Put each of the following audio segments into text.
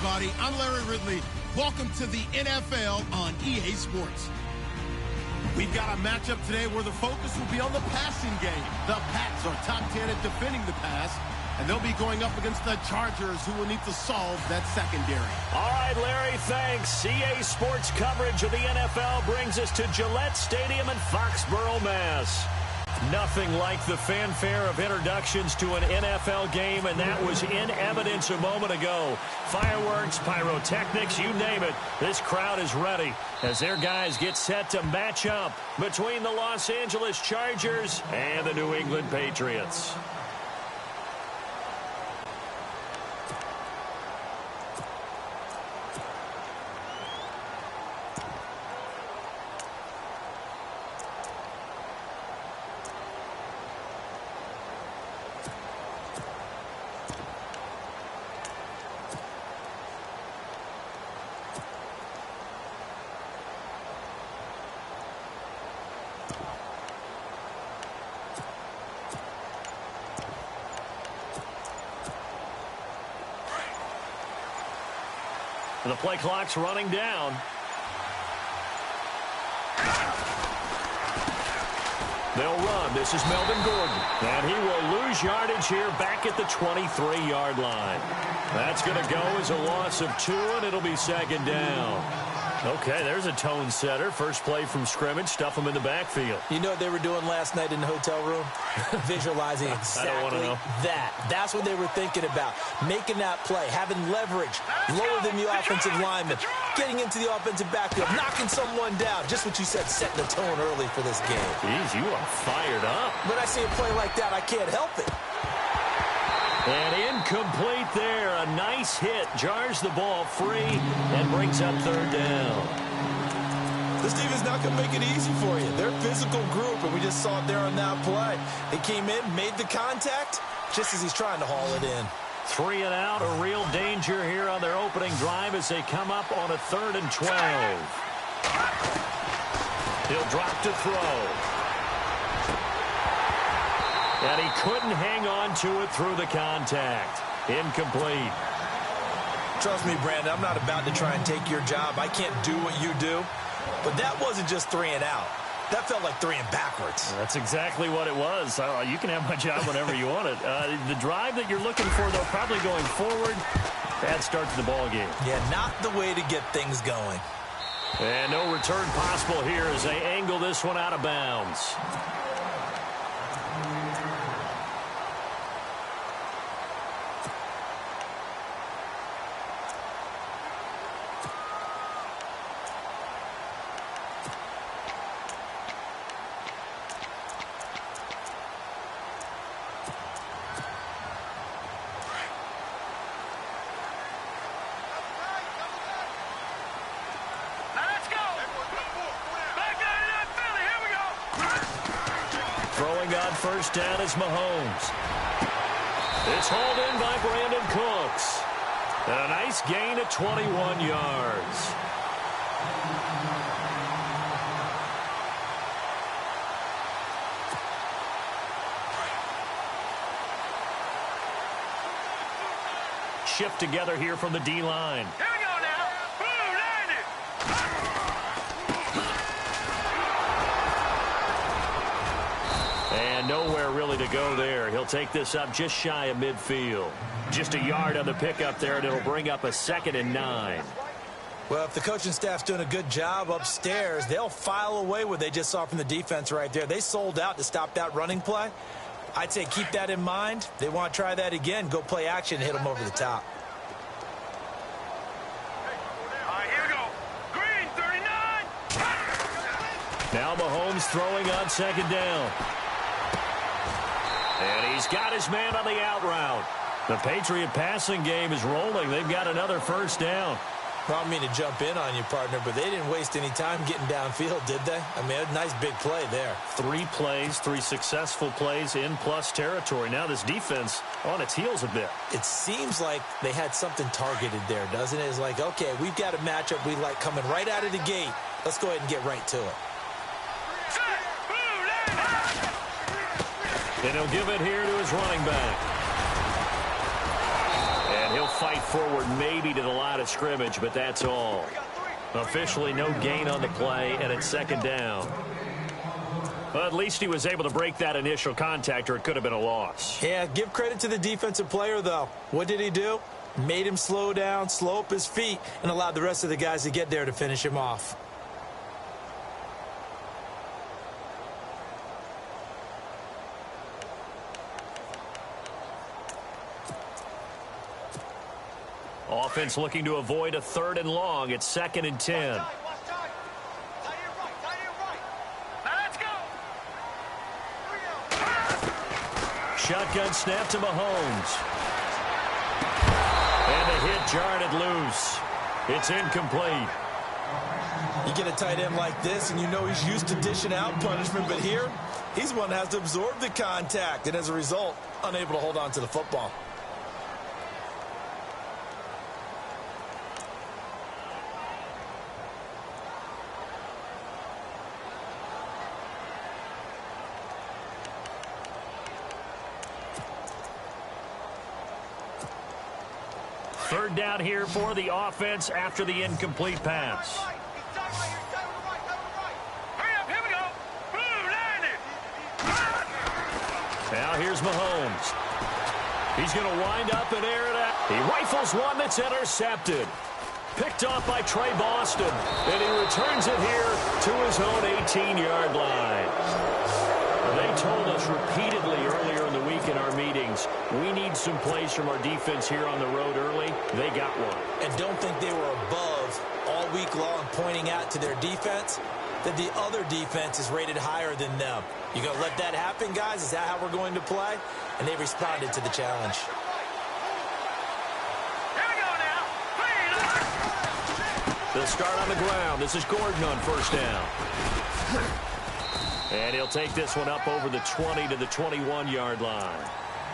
everybody. I'm Larry Ridley. Welcome to the NFL on EA Sports. We've got a matchup today where the focus will be on the passing game. The Pats are top 10 at defending the pass, and they'll be going up against the Chargers, who will need to solve that secondary. All right, Larry, thanks. EA Sports coverage of the NFL brings us to Gillette Stadium in Foxborough, Mass. Nothing like the fanfare of introductions to an NFL game, and that was in evidence a moment ago. Fireworks, pyrotechnics, you name it. This crowd is ready as their guys get set to match up between the Los Angeles Chargers and the New England Patriots. The play clock's running down. They'll run. This is Melvin Gordon. And he will lose yardage here back at the 23-yard line. That's going to go as a loss of 2, and it'll be second down. Okay, there's a tone setter. First play from scrimmage. Stuff them in the backfield. You know what they were doing last night in the hotel room? Visualizing exactly that. That's what they were thinking about. Making that play, having leverage, lower than the offensive lineman, getting into the offensive backfield, knocking someone down. Just what you said, setting the tone early for this game. Jeez, you are fired up. When I see a play like that, I can't help it. And incomplete there. A nice hit. Jars the ball free and brings up third down. This team is not going to make it easy for you. They're a physical group, and we just saw it there on that play. They came in, made the contact, just as he's trying to haul it in. 3 and out, a real danger here on their opening drive as they come up on a 3rd and 12. He'll drop to throw. And he couldn't hang on to it through the contact. Incomplete. Trust me, Brandon, I'm not about to try and take your job. I can't do what you do. But that wasn't just 3 and out. That felt like 3 and backwards. That's exactly what it was. You can have my job whenever you want it. The drive that you're looking for, though, probably going forward. Bad start to the ball game. Yeah, not the way to get things going. And no return possible here as they angle this one out of bounds. First down is Mahomes. It's hauled in by Brandon Cooks. And a nice gain of 21 yards. Shift together here from the D-line. Here we go now. Boom, landed. And nowhere really to go there. He'll take this up just shy of midfield. Just a yard on the pickup there, and it'll bring up a 2nd and 9. Well, if the coaching staff's doing a good job upstairs, they'll file away what they just saw from the defense right there. They sold out to stop that running play. I'd say keep that in mind. They want to try that again. Go play action and hit them over the top. All right, here we go. Green, 39. Now Mahomes throwing on 2nd down. And he's got his man on the out route. The Patriot passing game is rolling. They've got another first down. I don't mean to jump in on you, partner, but they didn't waste any time getting downfield, did they? I mean, a nice big play there. 3 plays, 3 successful plays in plus territory. Now this defense on its heels a bit. It seems like they had something targeted there, doesn't it? It's like, okay, we've got a matchup we like coming right out of the gate. Let's go ahead and get right to it. And he'll give it here to his running back. And And he'll fight forward maybe to the line of scrimmage, but that's all. Officially no gain on the play, and it's second down. Well, at least he was able to break that initial contact, or it could have been a loss. Yeah, give credit to the defensive player, though. What did he do? Made him slow down, slow up his feet, and allowed the rest of the guys to get there to finish him off. Offense looking to avoid a 3rd and long. It's 2nd and 10. Shotgun snap to Mahomes. And the hit jarred loose. It's incomplete. You get a tight end like this, and you know he's used to dishing out punishment, but here, he's one that has to absorb the contact, and as a result, unable to hold on to the football. Third down here for the offense after the incomplete pass. Now here's Mahomes. He's going to wind up and air it out. He rifles one that's intercepted. Picked off by Trey Boston. And he returns it here to his own 18-yard line. They told us repeatedly earlier in the week in our meetings, we need some plays from our defense here on the road early. They got one. And don't think they were above all week long pointing out to their defense that the other defense is rated higher than them. You going to let that happen, guys? Is that how we're going to play? And they responded to the challenge. Here we go now. They'll start on the ground. This is Gordon on first down. And he'll take this one up over the 20 to the 21-yard line.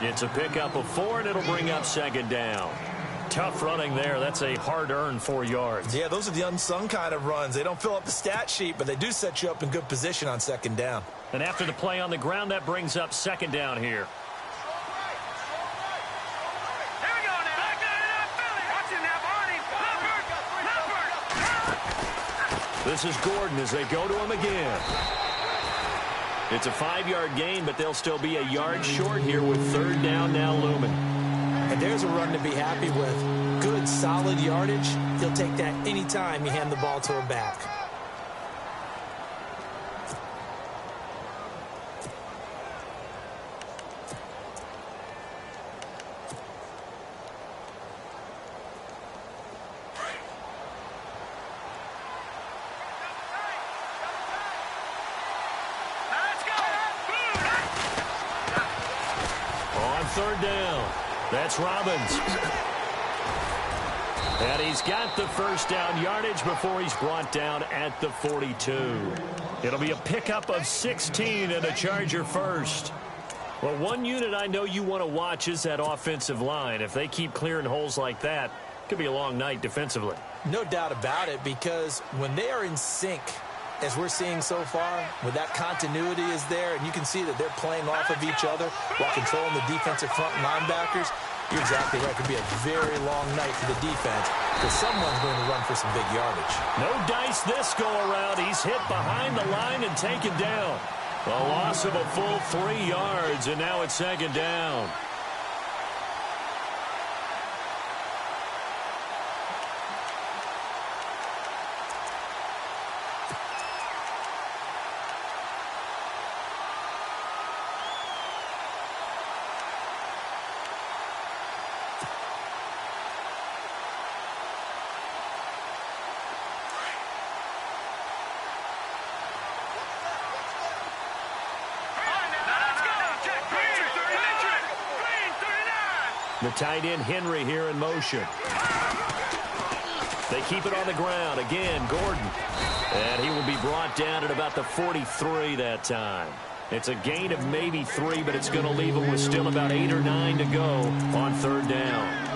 It's a pickup of 4, and it'll bring up second down. Tough running there. That's a hard-earned 4 yards. Yeah, those are the unsung kind of runs. They don't fill up the stat sheet, but they do set you up in good position on second down. And after the play on the ground, that brings up second down here. Here we go now. Watch him now, Barney. This is Gordon as they go to him again. It's a 5-yard gain, but they'll still be a yard short here with third down now looming. And there's a run to be happy with. Good, solid yardage. He'll take that anytime you hand the ball to him back. Third down. That's Robbins. And he's got the first down yardage before he's brought down at the 42. It'll be a pickup of 16 and a Charger first. Well, one unit I know you want to watch is that offensive line. If they keep clearing holes like that, it could be a long night defensively. No doubt about it, because when they are in sync, as we're seeing so far, when that continuity is there, and you can see that they're playing off of each other while controlling the defensive front linebackers, you're exactly right. It could be a very long night for the defense because someone's going to run for some big yardage. No dice this go-around. He's hit behind the line and taken down. A loss of a full 3 yards, and now it's second down. The tight end Henry here in motion. They keep it on the ground. Again, Gordon. And he will be brought down at about the 43 that time. It's a gain of maybe 3, but it's going to leave him with still about 8 or 9 to go on third down.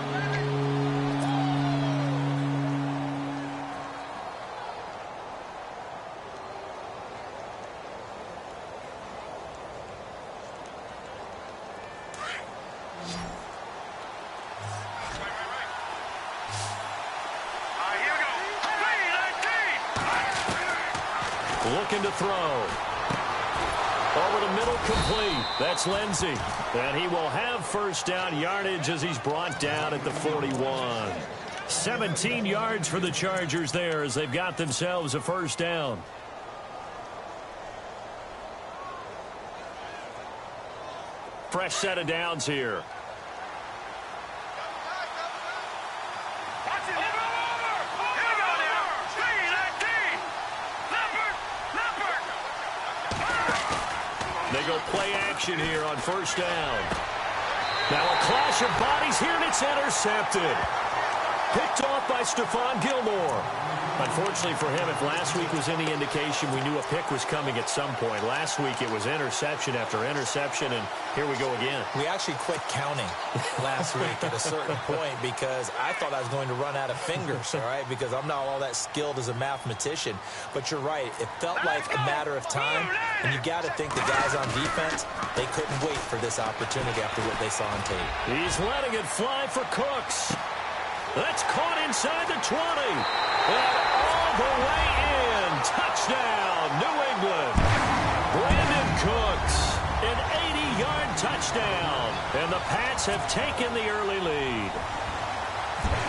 Looking to throw. Over the middle, complete. That's Lindsey. And he will have first down yardage as he's brought down at the 41. 17 yards for the Chargers there as they've got themselves a first down. Fresh set of downs here. They go play action here on first down. Now a clash of bodies here, and it's intercepted. Picked off by Stephon Gilmore. Unfortunately for him, if last week was any indication, we knew a pick was coming at some point. Last week it was interception after interception, and here we go again. We actually quit counting last week at a certain point because I thought I was going to run out of fingers, all right, because I'm not all that skilled as a mathematician. But you're right. It felt like a matter of time, and you got to think the guys on defense, they couldn't wait for this opportunity after what they saw on tape. He's letting it fly for Cooks. That's caught inside the 20. And all the way in. Touchdown, New England. Brandon Cooks, an 80-yard touchdown. And the Pats have taken the early lead.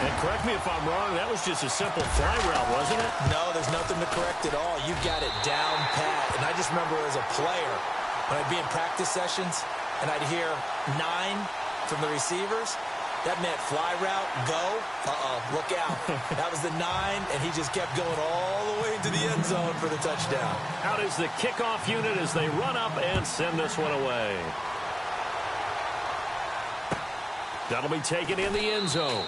And correct me if I'm wrong, that was just a simple fly route, wasn't it? No, there's nothing to correct at all. You've got it down pat. And I just remember as a player, when I'd be in practice sessions, and I'd hear 9 from the receivers, that meant fly route, go. Look out. That was the 9, and he just kept going all the way into the end zone for the touchdown. Out is the kickoff unit as they run up and send this one away. That'll be taken in the end zone.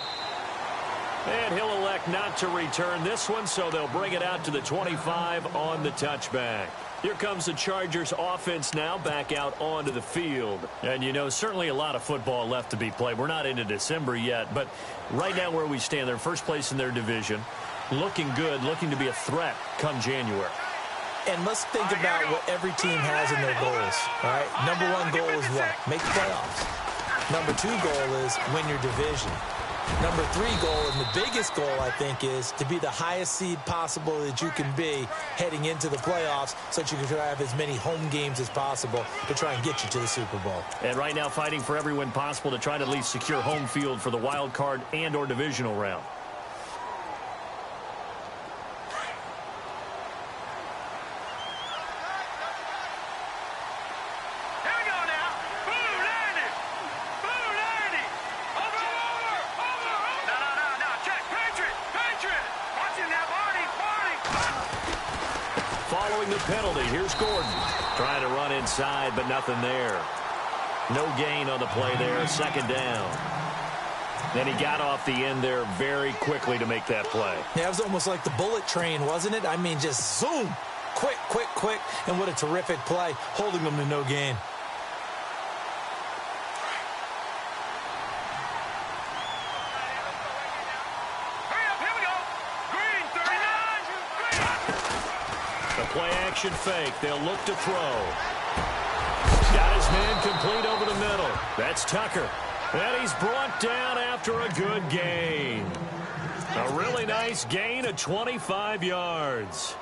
And he'll elect not to return this one, so they'll bring it out to the 25 on the touchback. Here comes the Chargers offense now back out onto the field. And, you know, certainly a lot of football left to be played. We're not into December yet, but right now where we stand, they're first place in their division. Looking good, looking to be a threat come January. And let's think about what every team has in their goals, all right? Number 1 goal is what? Make the playoffs. Number 2 goal is win your division. Number 3 goal, and the biggest goal, I think, is to be the highest seed possible that you can be heading into the playoffs so that you can have as many home games as possible to try and get you to the Super Bowl. And right now fighting for every win possible to try to at least secure home field for the wild card and or divisional round. The penalty. Here's Gordon trying to run inside, but nothing there. No gain on the play there. Second down. Then he got off the end there very quickly to make that play. Yeah, it was almost like the bullet train, wasn't it? I mean, just zoom. Quick, quick, quick. And what a terrific play, holding them to no gain. Play action fake. They'll look to throw. Got his man complete over the middle. That's Tucker. And he's brought down after a good gain. A really nice gain of 25 yards.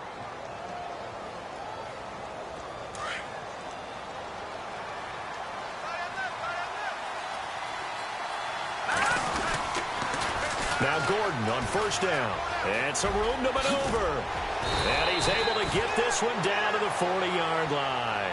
Now Gordon on first down. And some room to maneuver. And he's able to get this one down to the 40-yard line.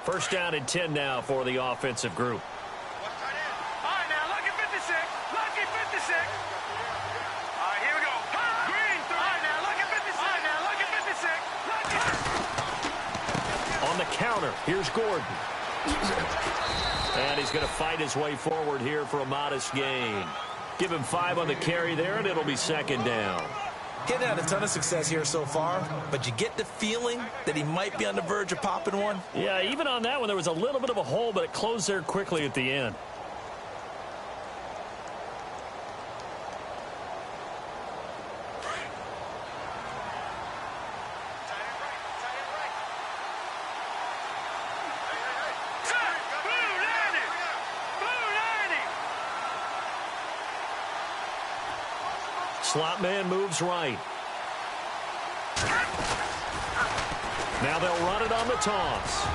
First down and 10 now for the offensive group. All right, now, lucky 56. Lucky 56. All right, here we go. Green, all right, now, lucky 56. All right, now, lucky 56. Lucky. On the counter, here's Gordon. And he's going to fight his way forward here for a modest gain. Give him 5 on the carry there, and it'll be second down. He hasn't had a ton of success here so far, but you get the feeling that he might be on the verge of popping one. Yeah, even on that one, there was a little bit of a hole, but it closed there quickly at the end. Slot man moves right. Now they'll run it on the toss.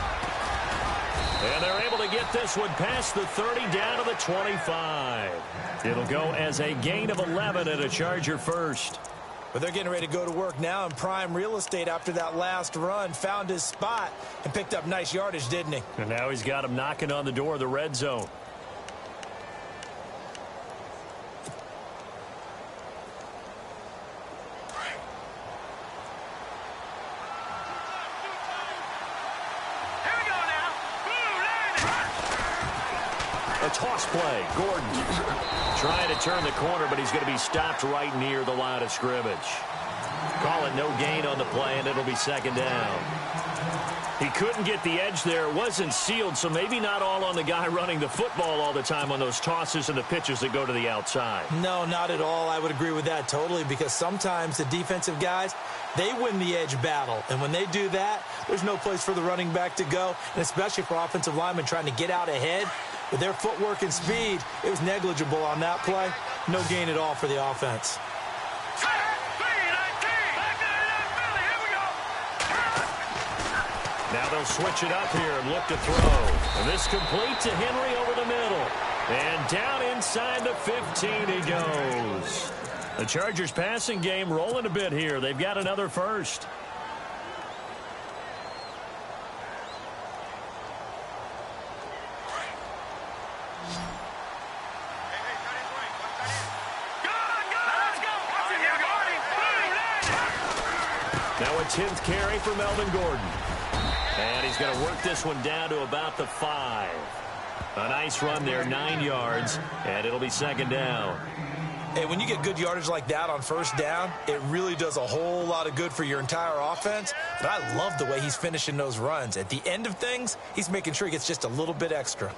And they're able to get this one past the 30 down to the 25. It'll go as a gain of 11 and a Charger first. But they're getting ready to go to work now in prime real estate after that last run. Found his spot and picked up nice yardage, didn't he? And now he's got him knocking on the door of the red zone. Toss play. Gordon trying to turn the corner, but he's going to be stopped right near the line of scrimmage. Call it no gain on the play, and it'll be second down. He couldn't get the edge there. It wasn't sealed, so maybe not all on the guy running the football all the time on those tosses and the pitches that go to the outside. No, not at all. I would agree with that totally, because sometimes the defensive guys, they win the edge battle. And when they do that, there's no place for the running back to go, and especially for offensive linemen trying to get out ahead. With their footwork and speed, it was negligible on that play. No gain at all for the offense. Now they'll switch it up here and look to throw. And this complete to Henry over the middle. And down inside the 15 he goes. The Chargers passing game rolling a bit here. They've got another first. Now a 10th carry for Melvin Gordon. And he's going to work this one down to about the 5. A nice run there, 9 yards, and it'll be second down. Hey, when you get good yardage like that on first down, it really does a whole lot of good for your entire offense. But I love the way he's finishing those runs. At the end of things, he's making sure he gets just a little bit extra.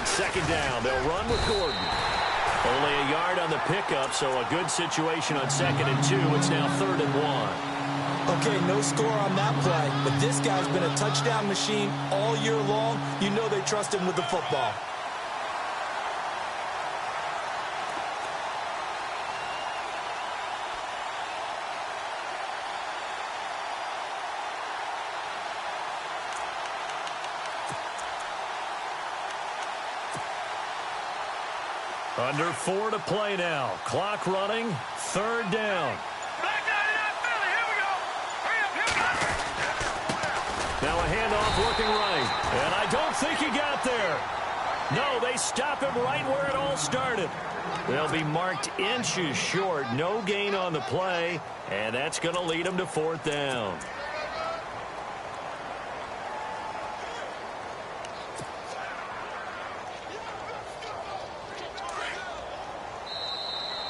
Second down, they'll run with Gordon. Only a yard on the pickup, so a good situation on 2nd and 2. It's now 3rd and 1. Okay, no score on that play, but this guy's been a touchdown machine all year long. You know they trust him with the football. Under 4 to play now. Clock running. 3rd down. Now a handoff working right. And I don't think he got there. No, they stop him right where it all started. They'll be marked inches short. No gain on the play. And that's going to lead them to 4th down.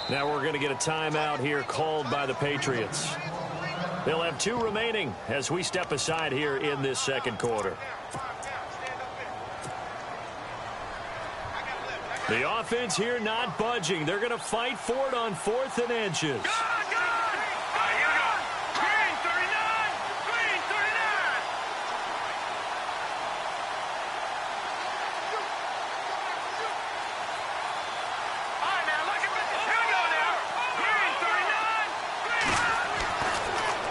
Now we're going to get a timeout here called by the Patriots. They'll have 2 remaining as we step aside here in this second quarter. The offense here not budging. They're going to fight for it on 4th and inches.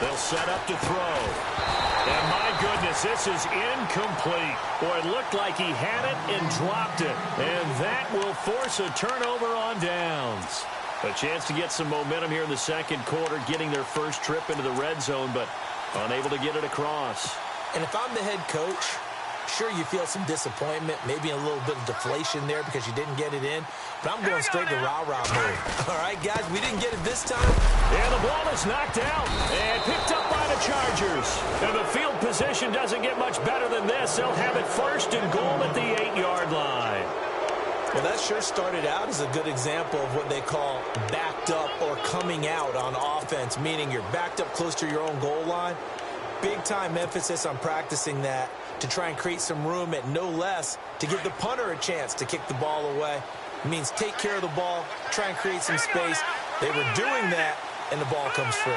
They'll set up to throw. And my goodness, this is incomplete. Boy, it looked like he had it and dropped it. And that will force a turnover on downs. A chance to get some momentum here in the second quarter, getting their first trip into the red zone, but Unable to get it across. And if I'm the head coach, sure, you feel some disappointment, maybe a little bit of deflation there because you didn't get it in, but I'm going straight to rah-rah mode. All right, guys, we didn't get it this time. And the ball is knocked out and picked up by the Chargers. And the field position doesn't get much better than this. They'll have it first and goal at the 8-yard line. Well, that sure started out as a good example of what they call backed up or coming out on offense, meaning you're backed up close to your own goal line. Big-time emphasis on practicing that to try and create some room at no less to give the punter a chance to kick the ball away. It means take care of the ball, try and create some space. They were doing that, and the ball comes free.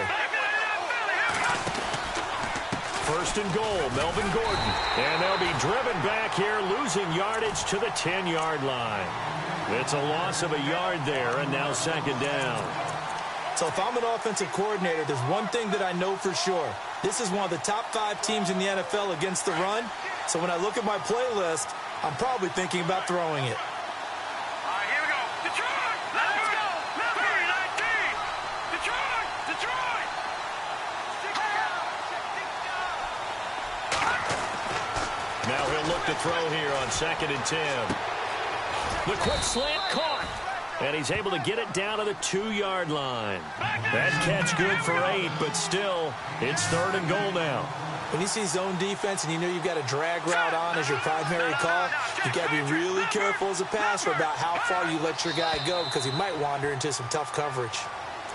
First and goal, Melvin Gordon. And they'll be driven back here, losing yardage to the 10-yard line. It's a loss of a yard there, and now second down. So if I'm an offensive coordinator, there's one thing that I know for sure. This is one of the top 5 teams in the NFL against the run. So when I look at my playlist, I'm probably thinking about throwing it. All right, here we go. Detroit! Let's go! 3-19! Detroit! Detroit! Now he'll look to throw here on 2nd and 10. The quick slant caught. And he's able to get it down to the 2-yard line. That catch good for 8, but still, it's 3rd and goal now. When you see zone defense and you know you've got a drag route on as your primary call, you've got to be really careful as a passer about how far you let your guy go because he might wander into some tough coverage.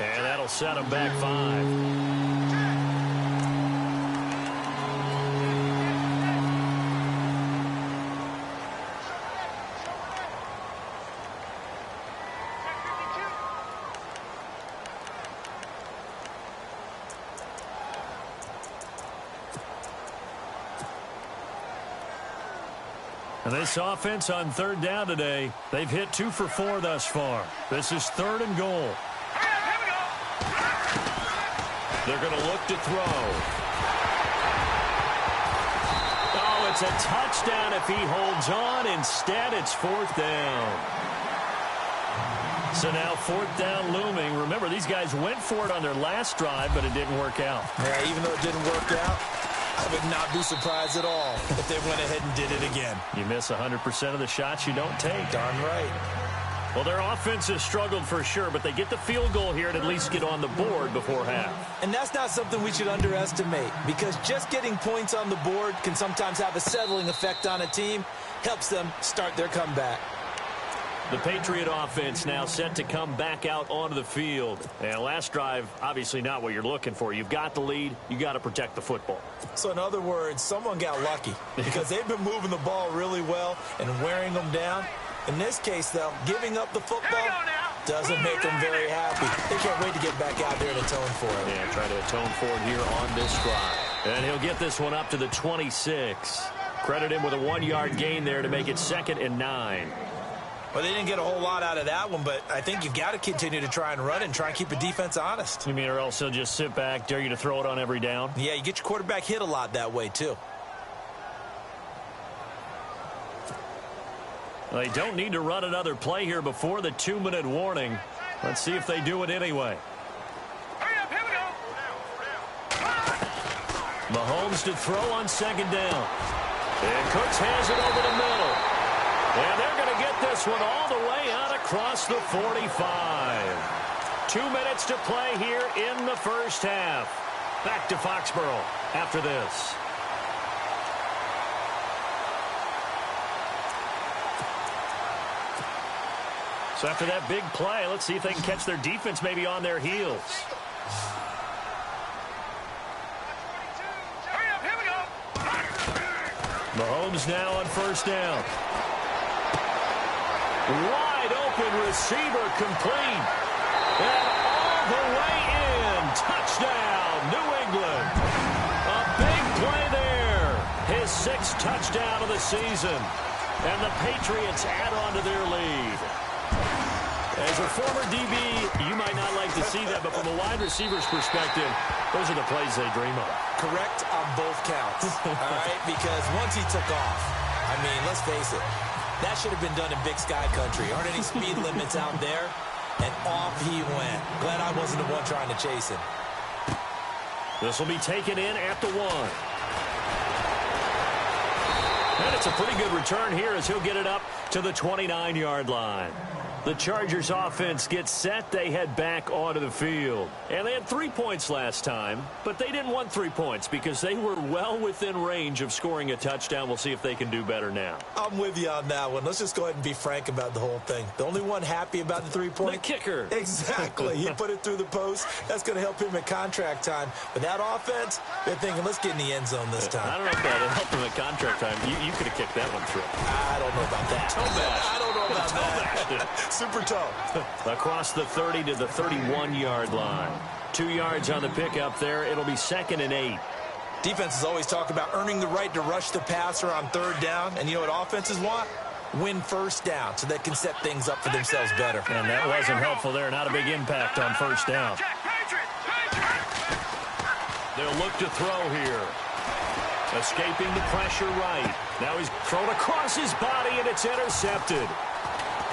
And that'll set him back 5. And this offense on 3rd down today, they've hit 2 for 4 thus far. This is 3rd and goal. They're going to look to throw. Oh, it's a touchdown if he holds on. Instead, it's 4th down. So now 4th down looming. Remember, these guys went for it on their last drive, but it didn't work out. Yeah, even though it didn't work out, I would not be surprised at all if they went ahead and did it again. You miss 100% of the shots you don't take. Darn right. Well, their offense has struggled for sure, but they get the field goal here and at least get on the board before half. And that's not something we should underestimate because just getting points on the board can sometimes have a settling effect on a team, helps them start their comeback. The Patriot offense now set to come back out onto the field. And last drive, obviously not what you're looking for. You've got the lead. You got to protect the football. So in other words, someone got lucky because they've been moving the ball really well and wearing them down. In this case, though, giving up the football doesn't make them very happy. They can't wait to get back out there and atone for it. Yeah, try to atone for it here on this drive. And he'll get this one up to the 26. Credit him with a 1-yard gain there to make it 2nd and 9. Well, they didn't get a whole lot out of that one, but I think you've got to continue to try and run and try and keep a defense honest. You mean or else he'll just sit back, dare you to throw it on every down? Yeah, you get your quarterback hit a lot that way, too. They don't need to run another play here before the 2-minute warning. Let's see if they do it anyway. Hurry up, here we go. Mahomes to throw on 2nd down. And Cooks has it over the middle. And they're going to get this one all the way out across the 45. 2 minutes to play here in the first half. Back to Foxborough after this. So after that big play, let's see if they can catch their defense maybe on their heels. Hurry up, here we go. Mahomes now on 1st down. Wide open receiver complete. And all the way in. Touchdown, New England. A big play there. His 6th touchdown of the season. And the Patriots add on to their lead. As a former DB, you might not like to see that, but from a wide receiver's perspective, those are the plays they dream of. Correct on both counts, all right? Because once he took off, I mean, let's face it, that should have been done in Big Sky Country. Aren't any speed limits out there? And off he went. Glad I wasn't the one trying to chase him. This will be taken in at the 1. And it's a pretty good return here as he'll get it up to the 29-yard line. The Chargers offense gets set. They head back onto the field. And they had 3 points last time, but they didn't want 3 points because they were well within range of scoring a touchdown. We'll see if they can do better now. I'm with you on that one. Let's just go ahead and be frank about the whole thing. The only one happy about the 3-point? The kicker. Exactly. He put it through the post. That's going to help him at contract time. But that offense, they're thinking, let's get in the end zone this time. I don't know if that helped him at contract time. You could have kicked that one through. I don't know about that. Toe bash. I don't know about that. Super toe. Across the 30 to the 31-yard line. 2 yards on the pickup there. It'll be 2nd and 8. Defenses always talk about earning the right to rush the passer on 3rd down. And you know what offenses want? Win 1st down so they can set things up for themselves better. And that wasn't helpful there. Not a big impact on 1st down. They'll look to throw here. Escaping the pressure right. Now he's thrown across his body, and it's intercepted.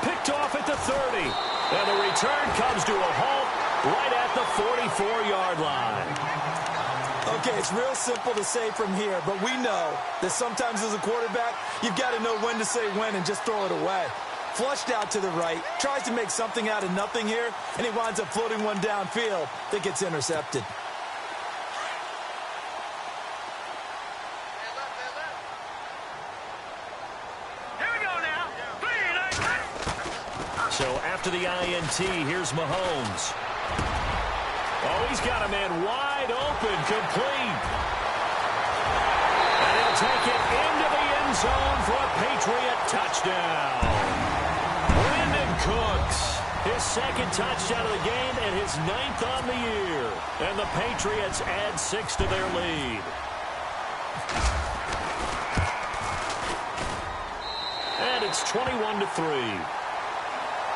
Picked off at the 30. And the return comes to a halt right at the 44-yard line. Okay, it's real simple to say from here, but we know that sometimes as a quarterback, you've got to know when to say when and just throw it away. Flushed out to the right, tries to make something out of nothing here, and he winds up floating one downfield that gets intercepted. So after the INT, here's Mahomes. Oh, he's got a man wide open, complete. And he'll take it into the end zone for a Patriot touchdown. Brandon Cooks, his 2nd touchdown of the game and his 9th on the year. And the Patriots add 6 to their lead. And it's 21-3.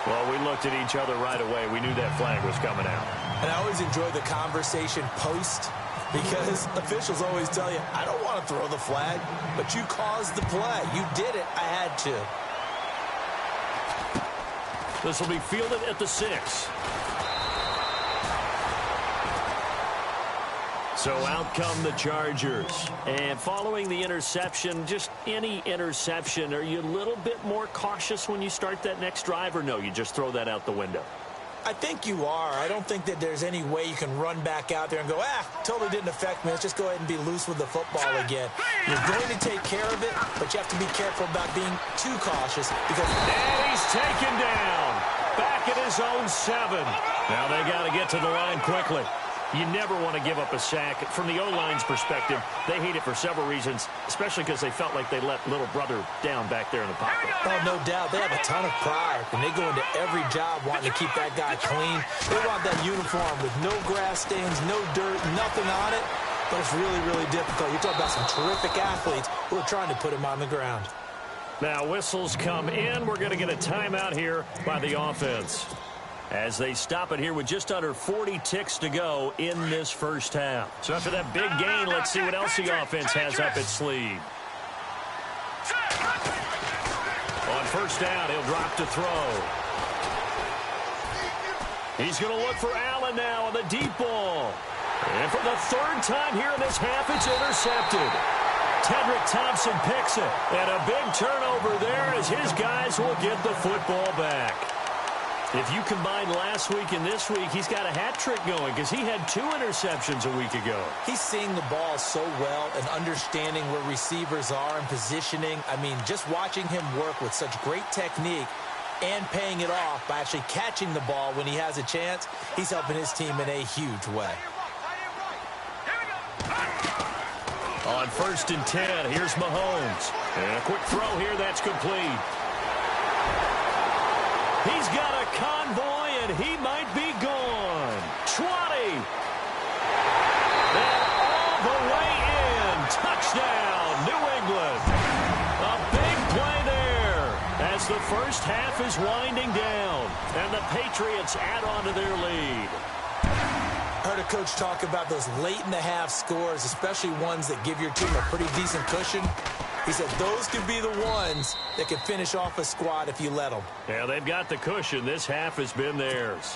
Well, we looked at each other right away. We knew that flag was coming out. And I always enjoy the conversation post because officials always tell you, I don't want to throw the flag, but you caused the play. You did it. I had to. This will be fielded at the 6. So out come the Chargers. And following the interception, just any interception, are you a little bit more cautious when you start that next drive, or no, you just throw that out the window? I think you are. I don't think that there's any way you can run back out there and go, totally didn't affect me. Let's just go ahead and be loose with the football again. You're going to take care of it, but you have to be careful about being too cautious because... And he's taken down. Back at his own 7. Now they got to get to the line quickly. You never want to give up a sack. From the O-line's perspective, they hate it for several reasons, especially because they felt like they let little brother down back there in the pocket. Oh, no doubt. They have a ton of pride. And they go into every job wanting to keep that guy clean. They want that uniform with no grass stains, no dirt, nothing on it. But it's really, really difficult. You're talking about some terrific athletes who are trying to put him on the ground. Now whistles come in. We're going to get a timeout here by the offense, as they stop it here with just under 40 ticks to go in this 1st half. So after that big gain, let's see what else the offense has up its sleeve. On 1st down, he'll drop to throw. He's going to look for Allen now on the deep ball. And for the 3rd time here in this half, it's intercepted. Tedrick Thompson picks it. And a big turnover there as his guys will get the football back. If you combine last week and this week, he's got a hat trick going because he had 2 interceptions a week ago. He's seeing the ball so well and understanding where receivers are and positioning. I mean, just watching him work with such great technique and paying it off by actually catching the ball when he has a chance, he's helping his team in a huge way. On 1st and 10, here's Mahomes. And a quick throw here, that's complete. He's got a convoy, and he might be gone. 20. And all the way in. Touchdown, New England. A big play there as the 1st half is winding down. And the Patriots add on to their lead. I heard a coach talk about those late-in-the-half scores, especially ones that give your team a pretty decent cushion. He said those could be the ones that can finish off a squad if you let them. Yeah, they've got the cushion. This half has been theirs.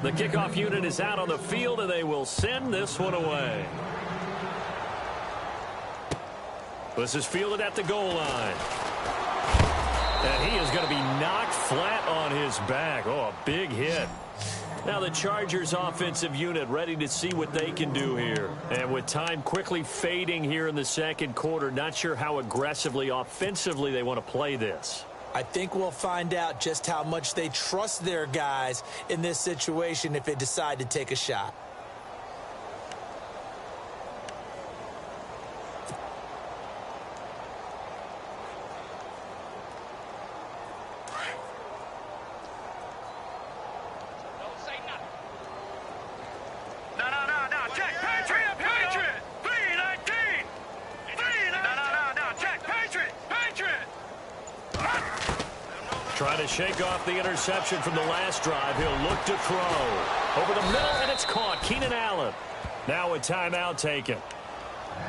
The kickoff unit is out on the field, and they will send this one away. This is fielded at the goal line. And he is going to be knocked flat on his back. Oh, a big hit. Now the Chargers offensive unit ready to see what they can do here. And with time quickly fading here in the second quarter, not sure how aggressively, offensively they want to play this. I think we'll find out just how much they trust their guys in this situation if they decide to take a shot. Trying to shake off the interception from the last drive. He'll look to throw. Over the middle, and it's caught. Keenan Allen. Now a timeout taken.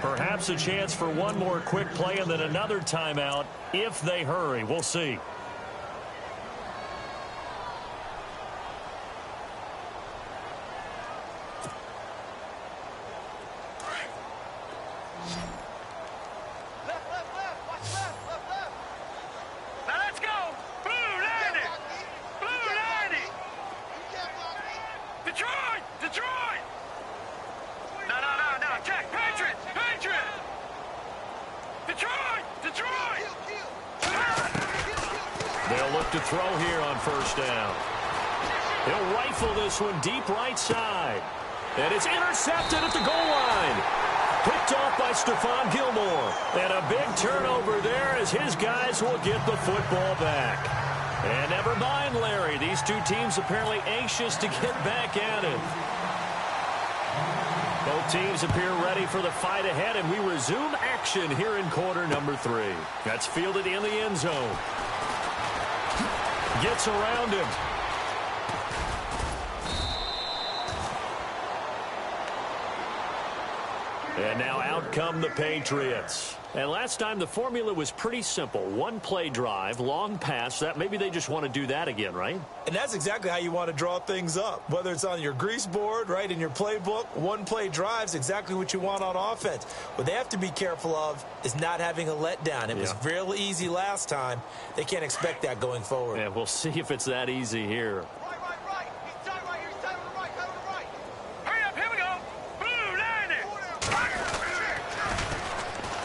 Perhaps a chance for one more quick play and then another timeout if they hurry. We'll see. They'll look to throw here on first down. He'll rifle this one deep right side. And it's intercepted at the goal line. Picked off by Stephon Gilmore. And a big turnover there as his guys will get the football back. And never mind, Larry. These two teams apparently anxious to get back at it. Both teams appear ready for the fight ahead, and we resume action here in quarter number 3. That's fielded in the end zone. Gets around him. And now out come the Patriots. And last time the formula was pretty simple. One play drive, long pass. That maybe they just want to do that again, right? And that's exactly how you want to draw things up. Whether it's on your grease board, right, in your playbook, one play drive is exactly what you want on offense. What they have to be careful of is not having a letdown. It was real easy last time. They can't expect that going forward. Yeah, we'll see if it's that easy here.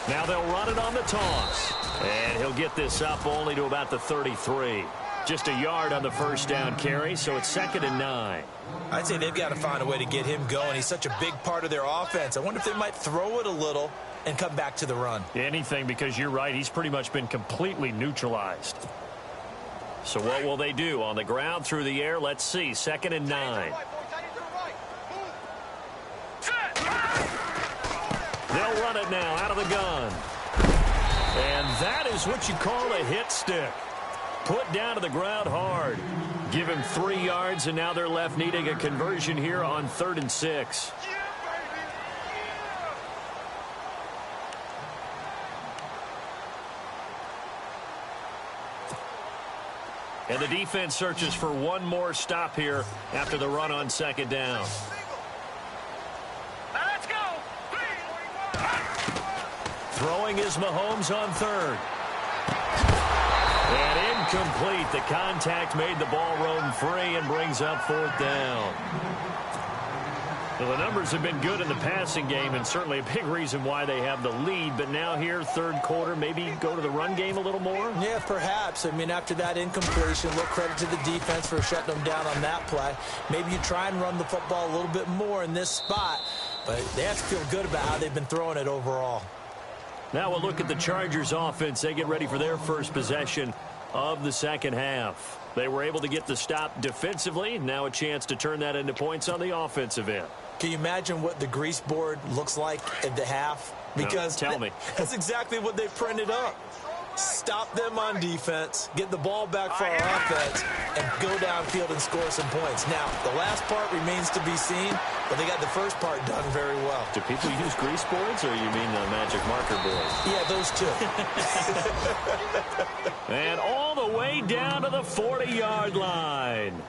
Now they'll run it on the toss. And he'll get this up only to about the 33. Just a yard on the first down carry, so it's 2nd and 9. I'd say they've got to find a way to get him going. He's such a big part of their offense. I wonder if they might throw it a little and come back to the run. Anything, because you're right. He's pretty much been completely neutralized. So what will they do? On the ground, through the air, let's see. 2nd and 9. They'll run it now out of the gun. And that is what you call a hit stick. Put down to the ground hard. Give him 3 yards, and now they're left needing a conversion here on 3rd and 6. And the defense searches for one more stop here after the run on 2nd down. Throwing is Mahomes on 3rd. And incomplete. The contact made the ball roam free and brings up 4th down. Well, the numbers have been good in the passing game and certainly a big reason why they have the lead. But now here, 3rd quarter, maybe go to the run game a little more? Yeah, perhaps. I mean, after that incompletion, a little credit to the defense for shutting them down on that play. Maybe you try and run the football a little bit more in this spot. But they have to feel good about how they've been throwing it overall. Now we'll look at the Chargers offense. They get ready for their first possession of the second half. They were able to get the stop defensively. Now a chance to turn that into points on the offensive end. Can you imagine what the grease board looks like at the half? Because no, tell me. That's exactly what they printed up. Stop them on defense, get the ball back for our offense, and go downfield and score some points. Now, the last part remains to be seen, but they got the first part done very well. Do people use grease boards, or you mean the magic marker boards? Yeah, those two. And all the way down to the 40-yard line.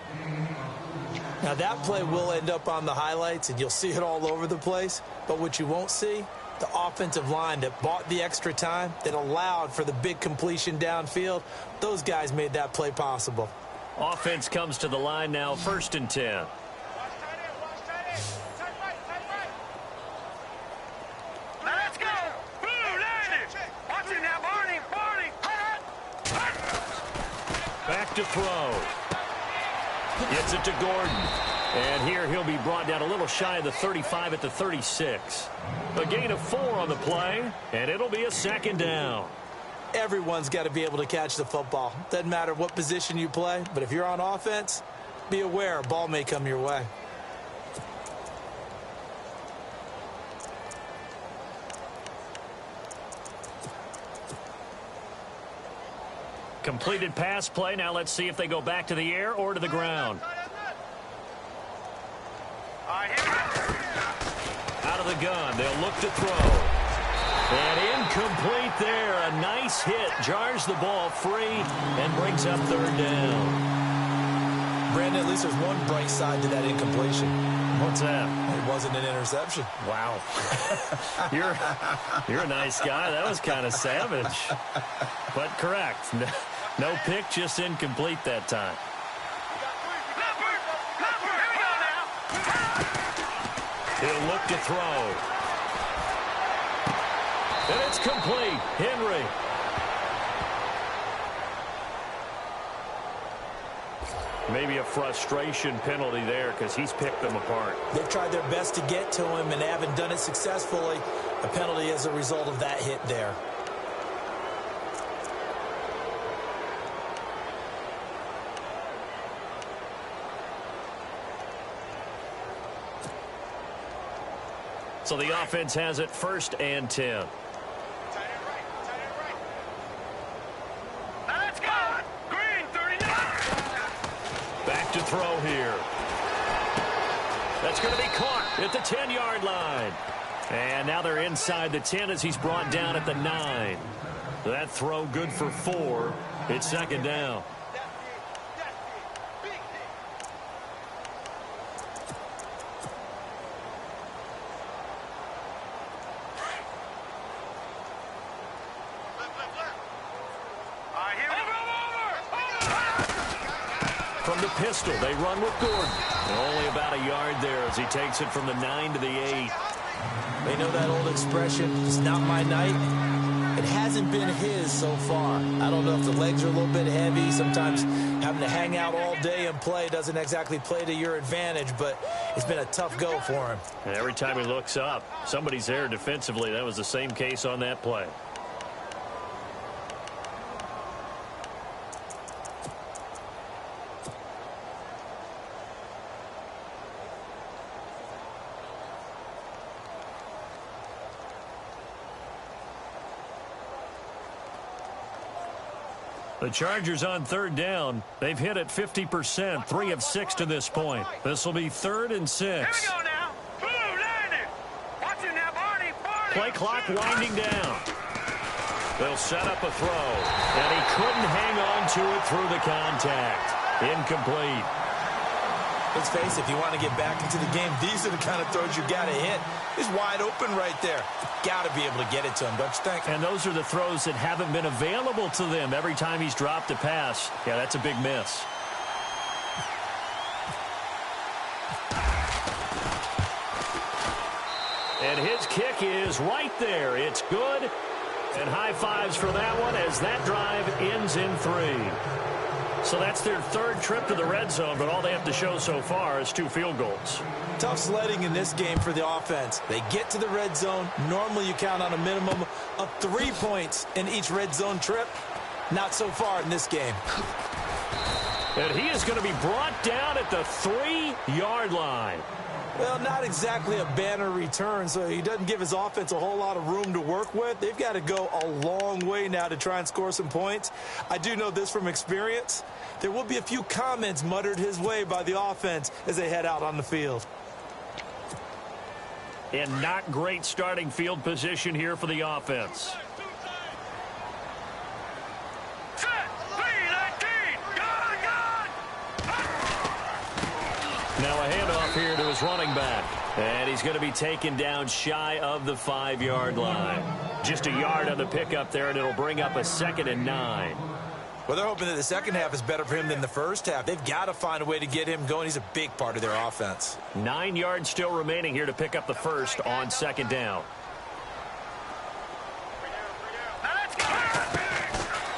Now, that play will end up on the highlights, and you'll see it all over the place. But what you won't see, the offensive line that bought the extra time, that allowed for the big completion downfield, those guys made that play possible. Offense comes to the line now, 1st and 10. Let's go. Blue, landed. Watch it now, Barney. Barney. Back to throw. Gets it to Gordon. And here he'll be brought down a little shy of the 35 at the 36. A gain of 4 on the play, and it'll be a 2nd down. Everyone's got to be able to catch the football. Doesn't matter what position you play, but if you're on offense, be aware a ball may come your way. Completed pass play. Now let's see if they go back to the air or to the ground. Out of the gun. They'll look to throw. And incomplete there. A nice hit. Jars the ball free and brings up 3rd down. Brandon, at least there's one bright side to that incompletion. What's that? It wasn't an interception. Wow. You're a nice guy. That was kind of savage. But correct. No pick, just incomplete that time. He'll look to throw. And it's complete. Henry. Maybe a frustration penalty there because he's picked them apart. They've tried their best to get to him and haven't done it successfully. A penalty as a result of that hit there. So the offense has it 1st and 10. Let's go. Green, 39. Back to throw here. That's going to be caught at the 10-yard line. And now they're inside the 10 as he's brought down at the 9. That throw good for 4. It's 2nd down. From the pistol, they run with Gordon. And only about a yard there as he takes it from the 9 to the 8. They know that old expression, it's not my night. It hasn't been his so far. I don't know if the legs are a little bit heavy. Sometimes having to hang out all day and play doesn't exactly play to your advantage, but it's been a tough go for him. And every time he looks up, somebody's there defensively. That was the same case on that play. The Chargers on 3rd down. They've hit it 50%, 3 of 6 to this point. This will be 3rd and 6. Here we go now. Blue, landed. Watch it now, Barney. Barney. Play clock winding down. They'll set up a throw, and he couldn't hang on to it through the contact. Incomplete. Let's face it, if you want to get back into the game, these are the kind of throws you got to hit. He's wide open right there. Got to be able to get it to him, don't you think? And those are the throws that haven't been available to them every time he's dropped a pass. Yeah, that's a big miss. And his kick is right there. It's good. And high fives for that one as that drive ends in 3. So that's their 3rd trip to the red zone, but all they have to show so far is 2 field goals. Tough sledding in this game for the offense. They get to the red zone. Normally you count on a minimum of 3 points in each red zone trip. Not so far in this game. And he is going to be brought down at the 3-yard line. Well, not exactly a banner return, so he doesn't give his offense a whole lot of room to work with. They've got to go a long way now to try and score some points. I do know this from experience. There will be a few comments muttered his way by the offense as they head out on the field. And not great starting field position here for the offense. Now a his running back. And he's going to be taken down shy of the 5-yard line. Just a yard on the pickup there, and it'll bring up a 2nd and 9. Well, they're hoping that the second half is better for him than the first half. They've got to find a way to get him going. He's a big part of their offense. 9 yards still remaining here to pick up the first on 2nd down.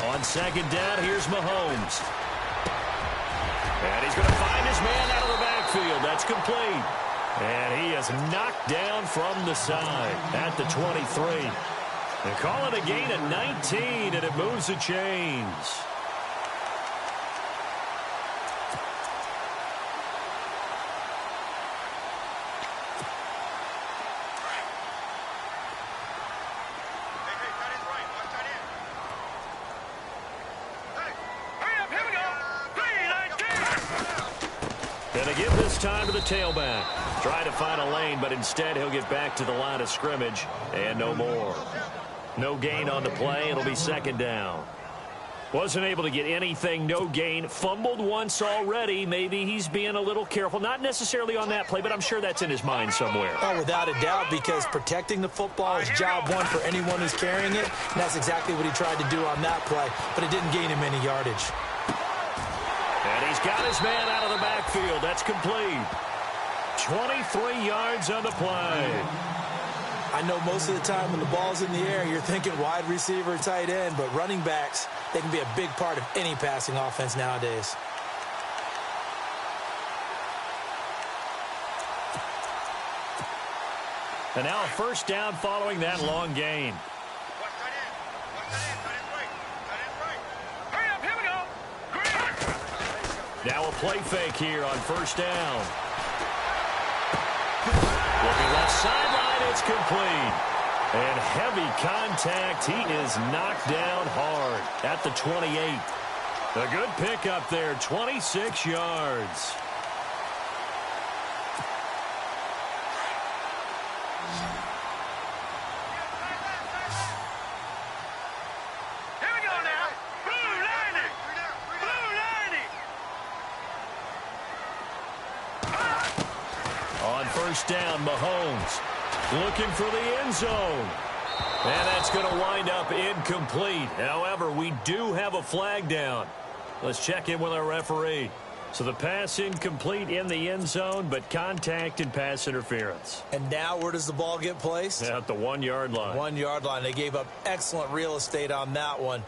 On 2nd down, here's Mahomes. And he's going to find his man out of the backfield. That's complete. And he is knocked down from the side at the 23. They call it a gain of 19, and it moves the chains. Going to give this time to the tailback. Try to find a lane, but instead he'll get back to the line of scrimmage and no more. No gain on the play. It'll be 2nd down. Wasn't able to get anything. No gain. Fumbled once already. Maybe he's being a little careful. Not necessarily on that play, but I'm sure that's in his mind somewhere. Oh, without a doubt, because protecting the football is job one for anyone who's carrying it. And that's exactly what he tried to do on that play, but it didn't gain him any yardage. And he's got his man out of the backfield. That's complete. 23 yards on the play. I know most of the time when the ball's in the air, you're thinking wide receiver, tight end, but running backs, they can be a big part of any passing offense nowadays. And now a 1st down following that long gain. Now a play fake here on 1st down. Looking left sideline, it's complete. And heavy contact. He is knocked down hard at the 28. A good pickup there, 26 yards. Here we go now. Blue 90. Blue 90. On 1st down, Mahomes looking for the end zone. And that's going to wind up incomplete. However, we do have a flag down. Let's check in with our referee. So the pass incomplete in the end zone, but contact and pass interference. And now where does the ball get placed? At the 1-yard line. 1-yard line. They gave up excellent real estate on that one.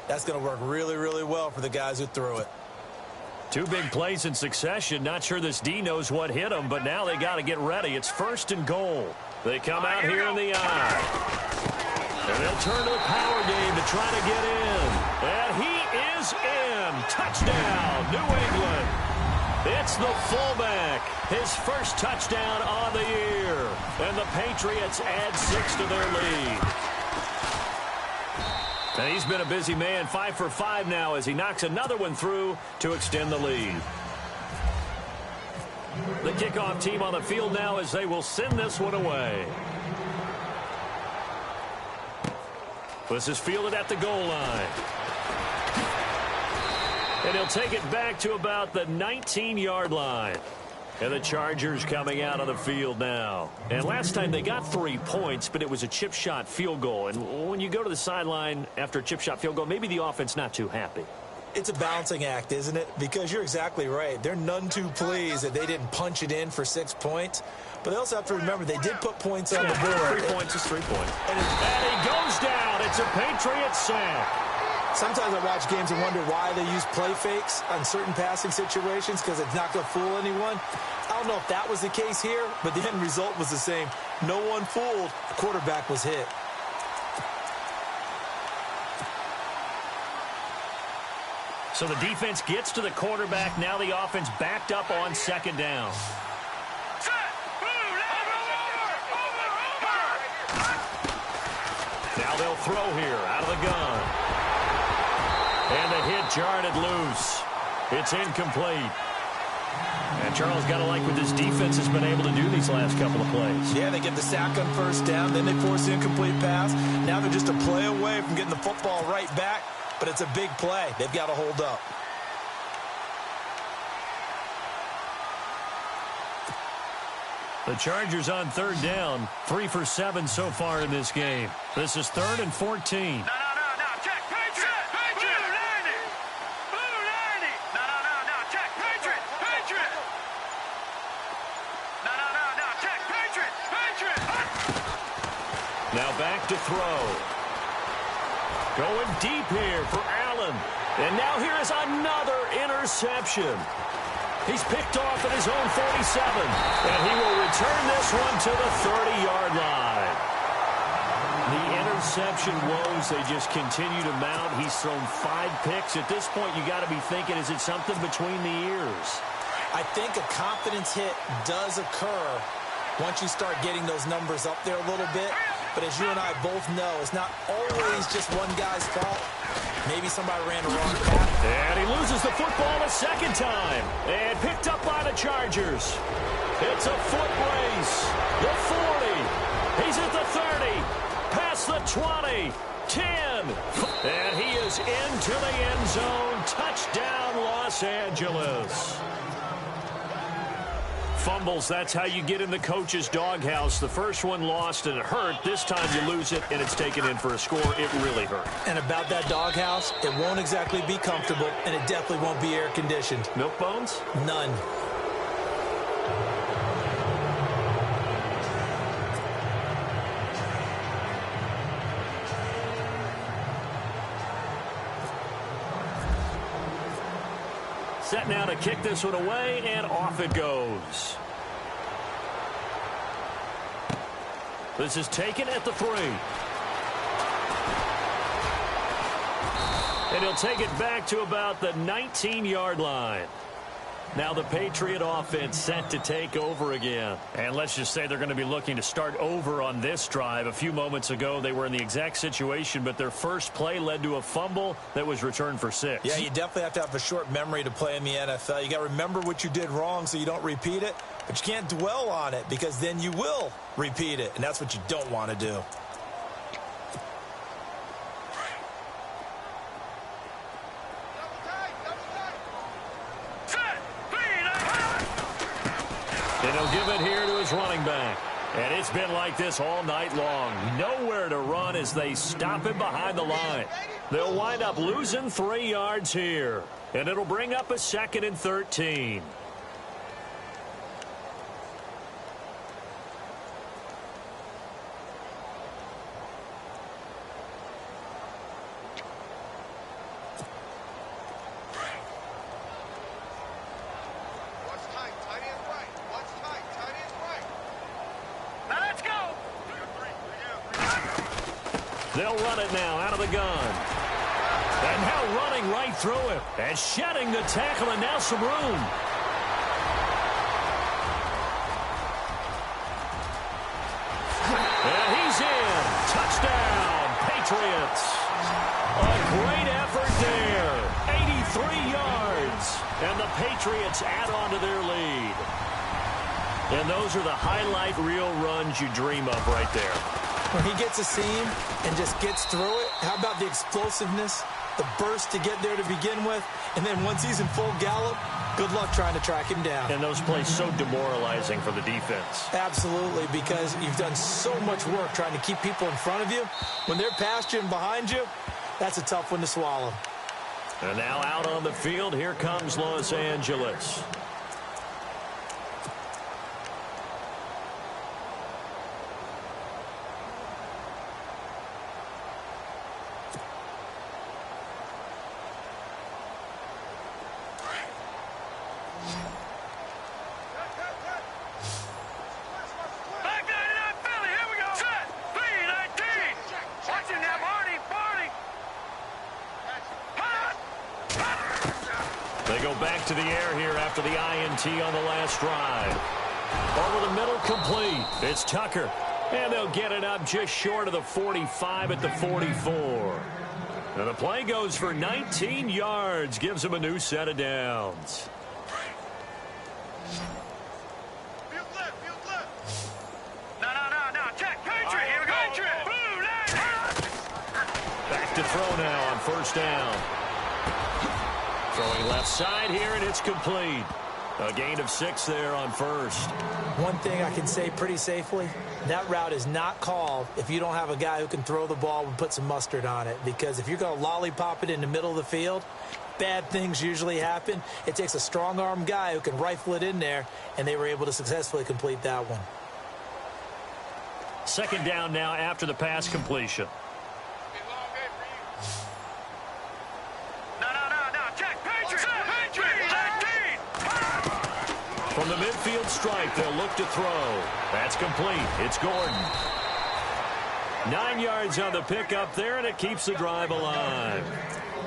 That's going to work really, really well for the guys who threw it. 2 big plays in succession. Not sure this D knows what hit them, but now they got to get ready. It's 1st and goal. They come out here in the eye. And they'll turn to the power game to try to get in. And he is in. Touchdown, New England. It's the fullback. His 1st touchdown on the year. And the Patriots add 6 to their lead. And he's been a busy man, 5 for 5 now as he knocks another one through to extend the lead. The kickoff team on the field now as they will send this one away. This is fielded at the goal line. And he'll take it back to about the 19-yard line. And the Chargers coming out of the field now. And last time they got 3 points, but it was a chip shot field goal. And when you go to the sideline after a chip shot field goal, maybe the offense not too happy. It's a balancing act, isn't it? Because you're exactly right. They're none too pleased that they didn't punch it in for 6 points. But they also have to remember they did put points on the board. 3 points is 3 points. And he goes down. It's a Patriot sack. Sometimes I watch games and wonder why they use play fakes on certain passing situations because it's not going to fool anyone. I don't know if that was the case here, but the end result was the same. No one fooled. The quarterback was hit. So the defense gets to the quarterback. Now the offense backed up on 2nd down. Now they'll throw here out of the gun. And the hit jarred it loose. It's incomplete. And Charles got to like what this defense has been able to do these last couple of plays. Yeah, they get the sack on 1st down, then they force the incomplete pass. Now they're just a play away from getting the football right back, but it's a big play. They've got to hold up. The Chargers on third down, 3 for 7 so far in this game. This is 3rd and 14. No. Check. Patriot. Blue 90. Blue 90. No. Check. Patriot. No. Check. Patriot. Now back to throw. Going deep here for Allen. And now here is another interception. He's picked off at his own 47. And he will return this one to the 30-yard line. The interception woes, they just continue to mount. He's thrown 5 picks. At this point, you got to be thinking, is it something between the ears? I think a confidence hit does occur once you start getting those numbers up there a little bit. But as you and I both know, it's not always just one guy's fault. Maybe somebody ran the wrong path. And he loses the football a second time. And picked up by the Chargers. It's a foot race. The 40. He's at the 30. Past the 20. 10. And he is into the end zone. Touchdown, Los Angeles. Fumbles, that's how you get in the coach's doghouse. The first one lost and it hurt. This time you lose it and it's taken in for a score. It really hurt. And about that doghouse, it won't exactly be comfortable, and it definitely won't be air-conditioned. Milk bones? None. Set now to kick this one away, and off it goes. This is taken at the 3. And he'll take it back to about the 19-yard line. Now the Patriot offense set to take over again. And let's just say they're going to be looking to start over on this drive. A few moments ago, they were in the exact situation, but their first play led to a fumble that was returned for 6. Yeah, you definitely have to have a short memory to play in the NFL. You got to remember what you did wrong so you don't repeat it, but you can't dwell on it because then you will repeat it, and that's what you don't want to do. And he'll give it here to his running back. And it's been like this all night long. Nowhere to run as they stop him behind the line. They'll wind up losing 3 yards here. And it'll bring up a 2nd and 13. They'll run it now out of the gun. And now running right through him. And shedding the tackle, and now some room. And he's in. Touchdown, Patriots. A great effort there. 83 yards. And the Patriots add on to their lead. And those are the highlight reel runs you dream of right there. When he gets a seam and just gets through it, how about the explosiveness, the burst to get there to begin with, and then once he's in full gallop, good luck trying to track him down. And those plays so demoralizing for the defense. Absolutely, because you've done so much work trying to keep people in front of you. When they're past you and behind you, that's a tough one to swallow. And now out on the field, here comes Los Angeles. They go back to the air here after the INT on the last drive. Over the middle, complete. It's Tucker. And they'll get it up just short of the 45 at the 44. And the play goes for 19 yards. Gives them a new set of downs. Back to throw now on first down. Throwing left side here, and it's complete. A gain of 6 there on first. One thing I can say pretty safely, that route is not called if you don't have a guy who can throw the ball and put some mustard on it. Because if you're going to lollipop it in the middle of the field, bad things usually happen. It takes a strong-arm guy who can rifle it in there, and they were able to successfully complete that one. Second down now after the pass completion. From the midfield stripe, they'll look to throw. That's complete. It's Gordon. 9 yards on the pickup there, and it keeps the drive alive.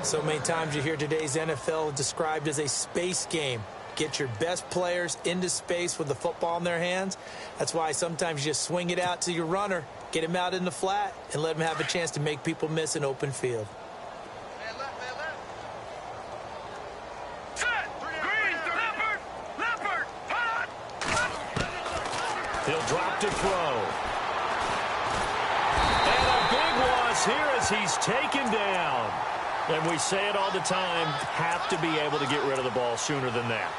So many times you hear today's NFL described as a space game. Get your best players into space with the football in their hands. That's why sometimes you just swing it out to your runner, get him out in the flat, and let him have a chance to make people miss an open field. He'll drop to throw. And a big loss here as he's taken down. And we say it all the time, have to be able to get rid of the ball sooner than that.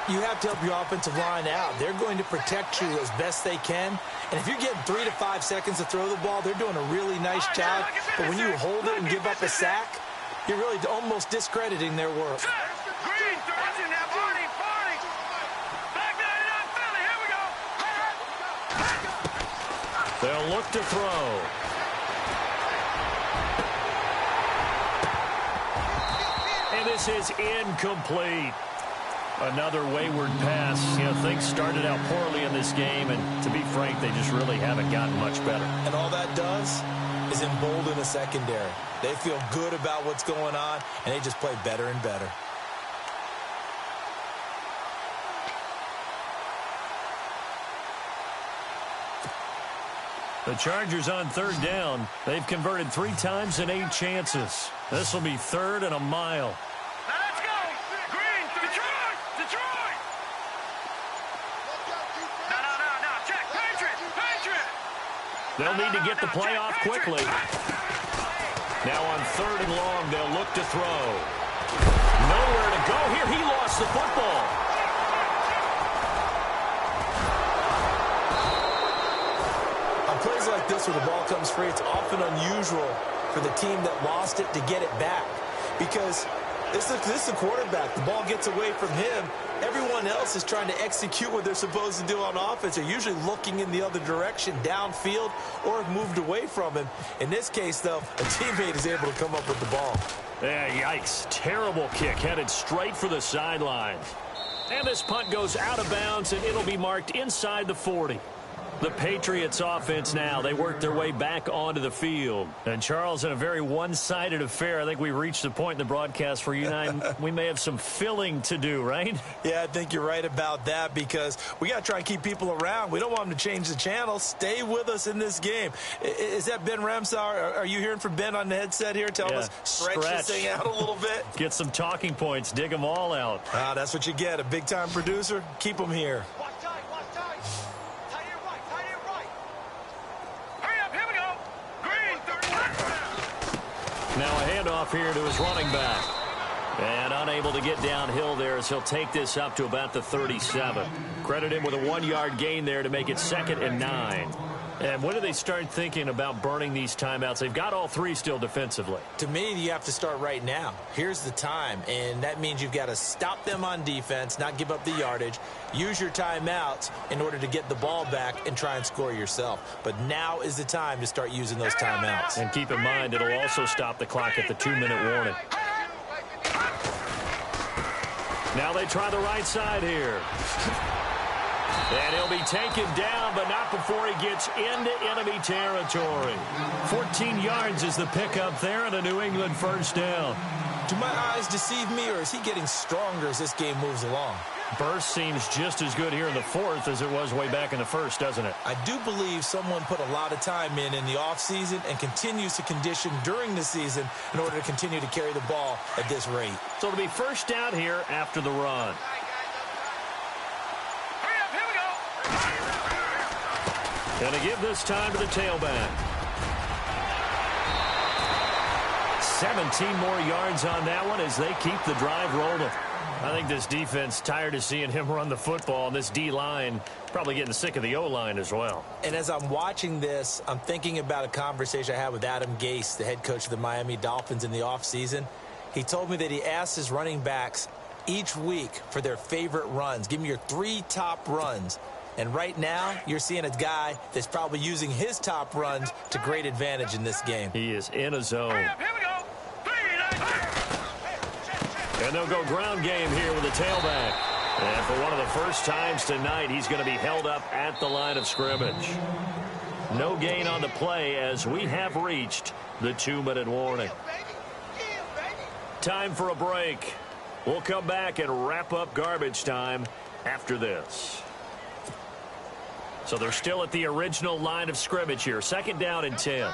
You have to help your offensive line out. They're going to protect you as best they can. And if you're getting 3 to 5 seconds to throw the ball, they're doing a really nice job. But when you hold it and give up a sack, you're really almost discrediting their work. They'll look to throw. And this is incomplete. Another wayward pass. You know, things started out poorly in this game, and to be frank, they just really haven't gotten much better. And all that does is embolden the secondary. They feel good about what's going on, and they just play better and better. The Chargers on third down. They've converted 3 times in 8 chances. This will be 3rd and a mile. Now let's go! Green, Detroit! Detroit! No, check! Patriot! They'll need to get the play off quickly. Now on 3rd and long, they'll look to throw. Nowhere to go here. He lost the football. Plays like this where the ball comes free, it's often unusual for the team that lost it to get it back. Because this is the quarterback. The ball gets away from him. Everyone else is trying to execute what they're supposed to do on offense. They're usually looking in the other direction, downfield, or have moved away from him. In this case, though, a teammate is able to come up with the ball. Yeah, yikes. Terrible kick headed straight for the sideline. And this punt goes out of bounds, and it'll be marked inside the 40. The Patriots offense now, they work their way back onto the field. And Charles, in a very one-sided affair, I think we reached the point in the broadcast where you and I, we may have some filling to do, right? Yeah, I think you're right about that because we got to try and keep people around. We don't want them to change the channel. Stay with us in this game. Is that Ben Ramsauer? Are you hearing from Ben on the headset here telling us stretch this thing out a little bit? Get some talking points. Dig them all out. That's what you get. A big-time producer. Keep them here. Now a handoff here to his running back. And unable to get downhill there as he'll take this up to about the 37. Credit him with a 1-yard gain there to make it 2nd and 9. And when do they start thinking about burning these timeouts? They've got all 3 still defensively. To me, you have to start right now. Here's the time, and that means you've got to stop them on defense, not give up the yardage, use your timeouts in order to get the ball back and try and score yourself. But now is the time to start using those timeouts. And keep in mind, it'll also stop the clock at the 2-minute warning. Now they try the right side here. And he'll be taken down, but not before he gets into enemy territory. 14 yards is the pickup there and a New England first down. Do my eyes deceive me, or is he getting stronger as this game moves along? Burst seems just as good here in the 4th as it was way back in the 1st, doesn't it? I do believe someone put a lot of time in the offseason and continues to condition during the season in order to continue to carry the ball at this rate. So it'll be first down here after the run. And to give this time to the tailback. 17 more yards on that one as they keep the drive rolling. I think this defense tired of seeing him run the football, and this D-line probably getting sick of the O-line as well. And as I'm watching this, I'm thinking about a conversation I had with Adam Gase, the head coach of the Miami Dolphins, in the offseason. He told me that he asked his running backs each week for their favorite runs. Give me your 3 top runs. And right now, you're seeing a guy that's probably using his top runs to great advantage in this game. He is in a zone. Here we go. 3, 9, and they'll go ground game here with the tailback. And for one of the first times tonight, he's going to be held up at the line of scrimmage. No gain on the play as we have reached the 2-minute warning. Time for a break. We'll come back and wrap up garbage time after this. So they're still at the original line of scrimmage here. 2nd down and 10.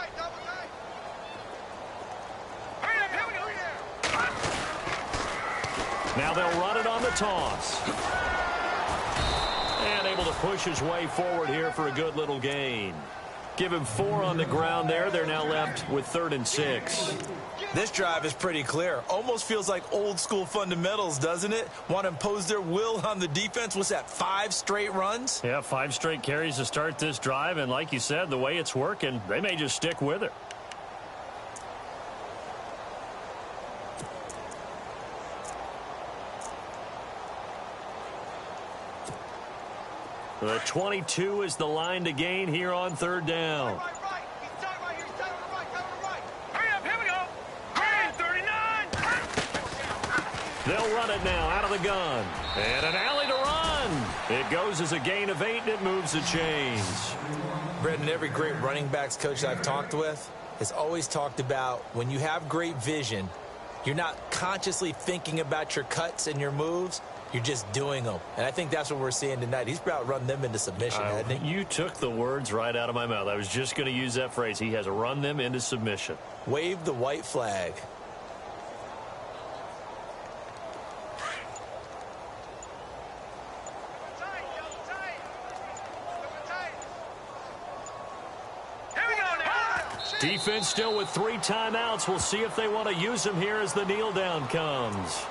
Now they'll run it on the toss. And able to push his way forward here for a good little gain. Give him 4 on the ground there. They're now left with 3rd and 6. This drive is pretty clear. Almost feels like old school fundamentals, doesn't it? Want to impose their will on the defense. What's that, 5 straight runs? Yeah, 5 straight carries to start this drive. And like you said, the way it's working, they may just stick with it. The 22 is the line to gain here on 3rd down. They'll run it now out of the gun. And an alley to run. It goes as a gain of 8, and it moves the chains. Brendan, every great running backs coach I've talked with has always talked about when you have great vision, you're not consciously thinking about your cuts and your moves. You're just doing them. And I think that's what we're seeing tonight. He's about run them into submission, hasn't he? You took the words right out of my mouth. I was just going to use that phrase. He has run them into submission. Wave the white flag. Defense still with 3 timeouts. We'll see if they want to use them here as the kneel down comes.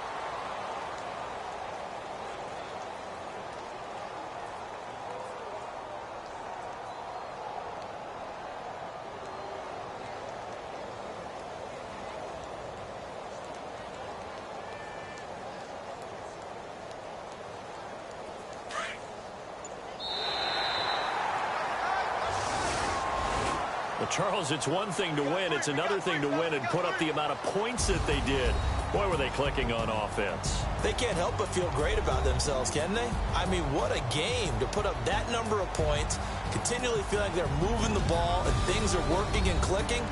Charles, it's one thing to win. It's another thing to win and put up the amount of points that they did. Boy, were they clicking on offense. They can't help but feel great about themselves, can they? I mean, what a game to put up that number of points, continually feel like they're moving the ball and things are working and clicking.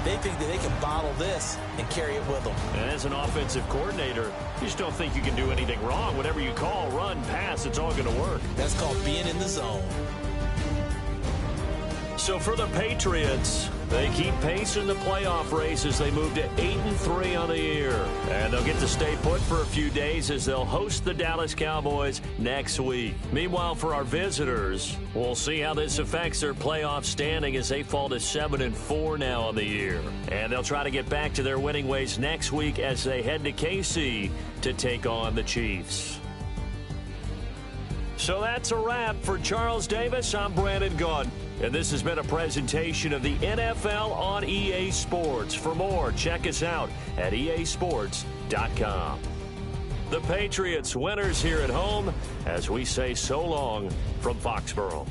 They think that they can bottle this and carry it with them. And as an offensive coordinator, you just don't think you can do anything wrong. Whatever you call, run, pass, it's all going to work. That's called being in the zone. So for the Patriots, they keep pace in the playoff race as they move to 8-3 on the year. And they'll get to stay put for a few days as they'll host the Dallas Cowboys next week. Meanwhile, for our visitors, we'll see how this affects their playoff standing as they fall to 7-4 now on the year. And they'll try to get back to their winning ways next week as they head to KC to take on the Chiefs. So that's a wrap for Charles Davis. I'm Brandon Gaudin. And this has been a presentation of the NFL on EA Sports. For more, check us out at easports.com. The Patriots winners here at home as we say so long from Foxborough.